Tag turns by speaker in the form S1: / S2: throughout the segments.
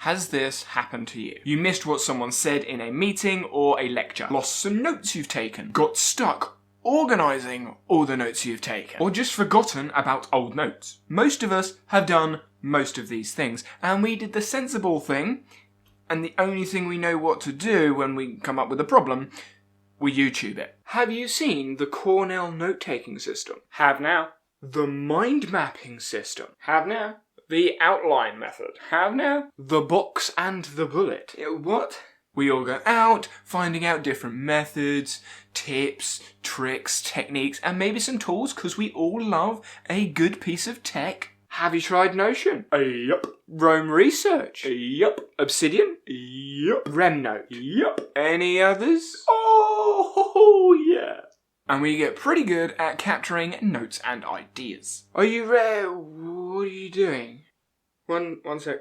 S1: Has this happened to you? You missed what someone said in a meeting or a lecture. Lost some notes you've taken. Got stuck organising all the notes you've taken. Or just forgotten about old notes. Most of us have done most of these things. And we did the sensible thing. And the only thing we know what to do when we come up with a problem, we YouTube it. Have you seen the Cornell note-taking system? Have now. The mind mapping system? Have now. The outline method? Have now. The box and the bullet? What? We all go out, finding out different methods, tips, tricks, techniques, and maybe some tools, because we all love a good piece of tech. Have you tried Notion? Yup. Rome Research? Yup. Obsidian? Yup. Remnote? Yup. Any others? Oh, yeah. And we get pretty good at capturing notes and ideas. Are you ready? What are you doing? One sec.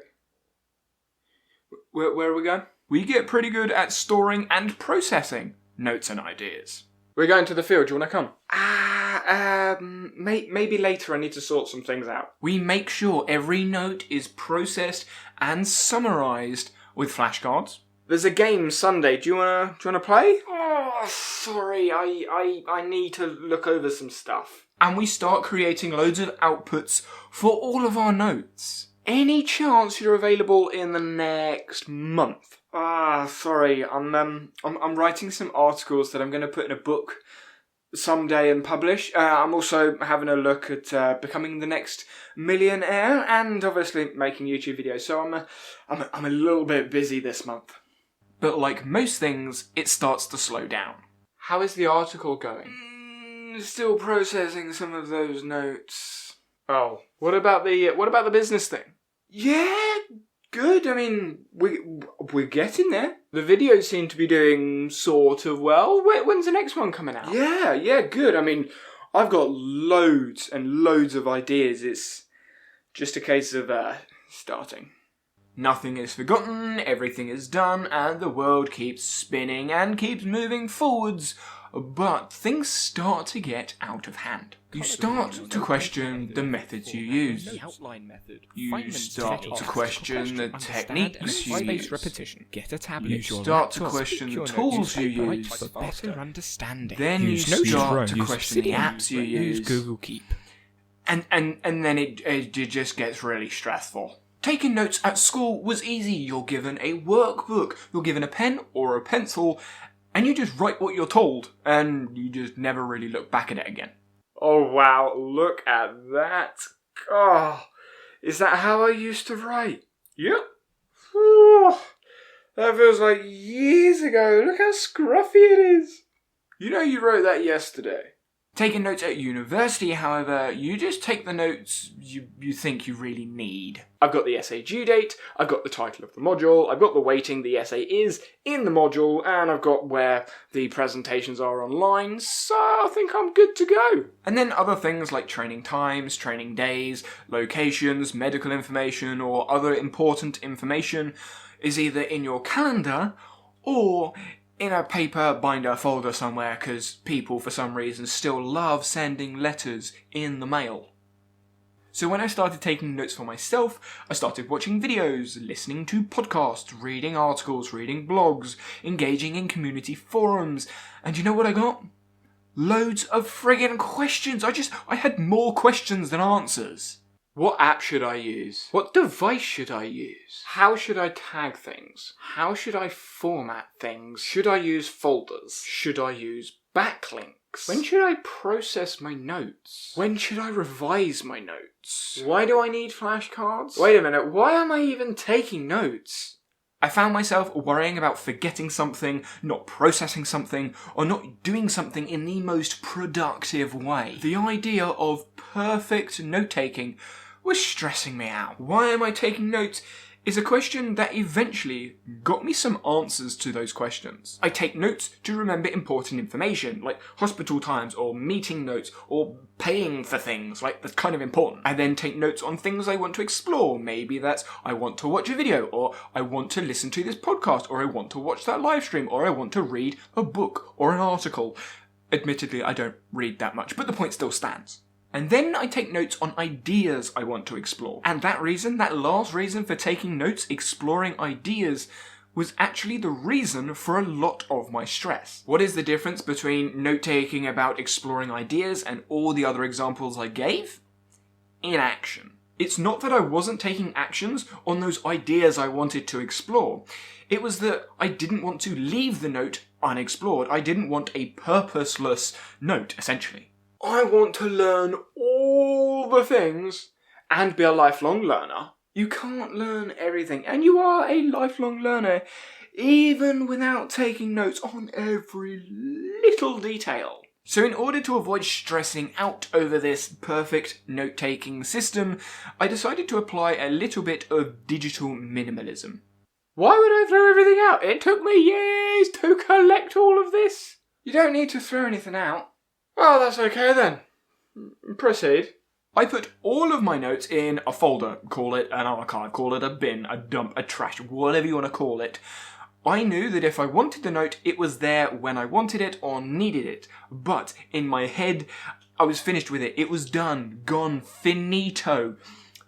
S1: Where are we going? We get pretty good at storing and processing notes and ideas. We're going to the field. Do you want to come? Maybe later. I need to sort some things out. We make sure every note is processed and summarised with flashcards. There's a game Sunday. Do you wanna play? Oh, sorry. I need to look over some stuff. And we start creating loads of outputs for all of our notes. Any chance you're available in the next month? Sorry. I'm writing some articles that I'm going to put in a book someday and publish. I'm also having a look at becoming the next millionaire and obviously making YouTube videos. So I'm a little bit busy this month. But like most things, it starts to slow down. How is the article going? Still processing some of those notes. Oh, what about the business thing? Yeah, good. I mean, we're getting there. The videos seem to be doing sort of well. When's the next one coming out? Yeah, good. I mean, I've got loads and loads of ideas. It's just a case of starting. Nothing is forgotten, everything is done, and the world keeps spinning and keeps moving forwards. But things start to get out of hand. You start to question the methods you use. You start to question the techniques you use. You start to question the tools you use. Then you start to question the apps you use. Google Keep. And then it just gets really stressful. Taking notes at school was easy. You're given a workbook, you're given a pen or a pencil, and you just write what you're told, and you just never really look back at it again. Oh wow, look at that. Oh, is that how I used to write? Yep. Oh, that feels like years ago. Look how scruffy it is. You know you wrote that yesterday. Taking notes at university, however, you just take the notes you think you really need. I've got the essay due date, I've got the title of the module, I've got the weighting the essay is in the module, and I've got where the presentations are online, so I think I'm good to go. And then other things like training times, training days, locations, medical information, or other important information is either in your calendar or in a paper binder folder somewhere, because people for some reason still love sending letters in the mail. So when I started taking notes for myself, I started watching videos, listening to podcasts, reading articles, reading blogs, engaging in community forums, and you know what I got? Loads of friggin' questions. I had more questions than answers. What app should I use? What device should I use? How should I tag things? How should I format things? Should I use folders? Should I use backlinks? When should I process my notes? When should I revise my notes? Why do I need flashcards? Wait a minute, why am I even taking notes? I found myself worrying about forgetting something, not processing something, or not doing something in the most productive way. The idea of perfect note-taking was stressing me out. Why am I taking notes is a question that eventually got me some answers to those questions. I take notes to remember important information, like hospital times, or meeting notes, or paying for things, like that's kind of important. I then take notes on things I want to explore. Maybe that's I want to watch a video, or I want to listen to this podcast, or I want to watch that live stream, or I want to read a book or an article. Admittedly, I don't read that much, but the point still stands. And then I take notes on ideas I want to explore. And that last reason for taking notes, exploring ideas, was actually the reason for a lot of my stress. What is the difference between note-taking about exploring ideas and all the other examples I gave? Inaction. It's not that I wasn't taking actions on those ideas I wanted to explore. It was that I didn't want to leave the note unexplored. I didn't want a purposeless note, essentially. I want to learn all the things and be a lifelong learner. You can't learn everything, and you are a lifelong learner, even without taking notes on every little detail. So in order to avoid stressing out over this perfect note-taking system, I decided to apply a little bit of digital minimalism. Why would I throw everything out? It took me years to collect all of this. You don't need to throw anything out. Well, that's okay then. Proceed. I put all of my notes in a folder, call it an archive, call it a bin, a dump, a trash, whatever you want to call it. I knew that if I wanted the note, it was there when I wanted it or needed it. But in my head, I was finished with it. It was done, gone, finito.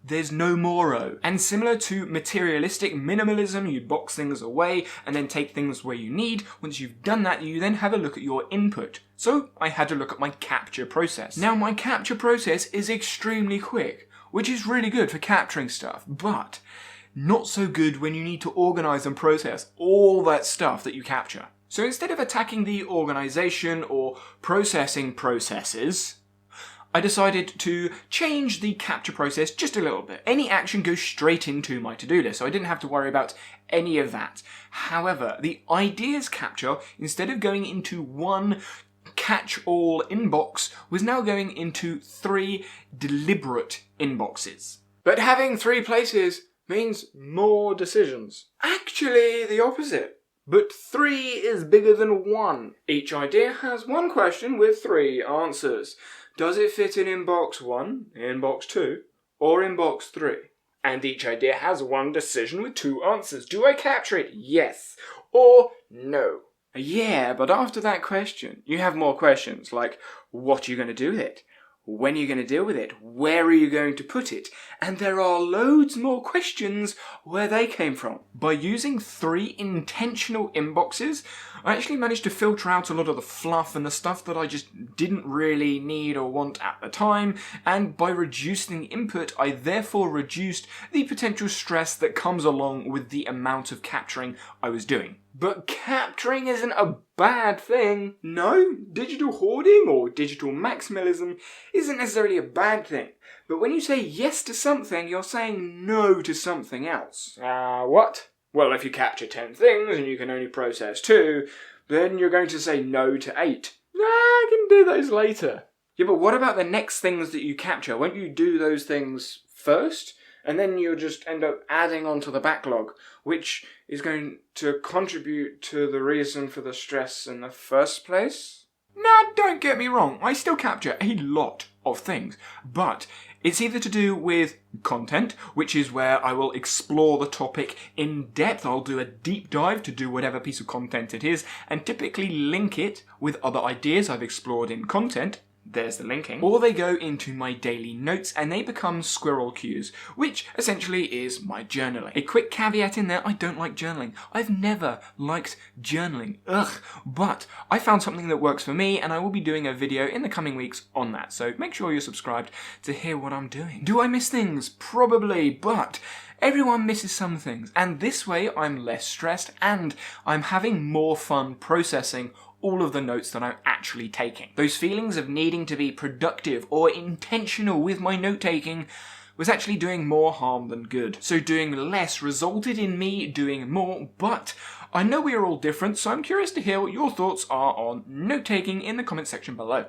S1: There's no more-o. And similar to materialistic minimalism, you box things away and then take things where you need. Once you've done that, you then have a look at your input. So I had to look at my capture process. Now my capture process is extremely quick, which is really good for capturing stuff, but not so good when you need to organize and process all that stuff that you capture. So instead of attacking the organization or processing processes, I decided to change the capture process just a little bit. Any action goes straight into my to-do list, so I didn't have to worry about any of that. However, the ideas capture, instead of going into one catch-all inbox, was now going into 3 deliberate inboxes. But having 3 places means more decisions. Actually, the opposite. But 3 is bigger than 1. Each idea has 1 question with 3 answers. Does it fit in inbox 1, inbox 2, or inbox 3? And each idea has 1 decision with 2 answers. Do I capture it? Yes. Or no. Yeah, but after that question, you have more questions like, what are you going to do with it? When are you going to deal with it? Where are you going to put it? And there are loads more questions where they came from. By using 3 intentional inboxes, I actually managed to filter out a lot of the fluff and the stuff that I just didn't really need or want at the time, and by reducing the input, I therefore reduced the potential stress that comes along with the amount of capturing I was doing. But capturing isn't a bad thing. No, digital hoarding or digital maximalism isn't necessarily a bad thing. But when you say yes to something, you're saying no to something else. What? Well, if you capture 10 things and you can only process 2, then you're going to say no to 8. I can do those later. Yeah, but what about the next things that you capture? Won't you do those things first? And then you'll just end up adding onto the backlog, which is going to contribute to the reason for the stress in the first place? Now, don't get me wrong, I still capture a lot of things, but it's either to do with content, which is where I will explore the topic in depth. I'll do a deep dive to do whatever piece of content it is, and typically link it with other ideas I've explored in content. There's the linking. Or they go into my daily notes and they become squirrel cues, which essentially is my journaling. A quick caveat in there, I don't like journaling. I've never liked journaling. But I found something that works for me, and I will be doing a video in the coming weeks on that. So make sure you're subscribed to hear what I'm doing. Do I miss things? Probably, but everyone misses some things. And this way I'm less stressed and I'm having more fun processing all of the notes that I'm actually taking. Those feelings of needing to be productive or intentional with my note-taking was actually doing more harm than good. So doing less resulted in me doing more, but I know we are all different, so I'm curious to hear what your thoughts are on note-taking in the comment section below.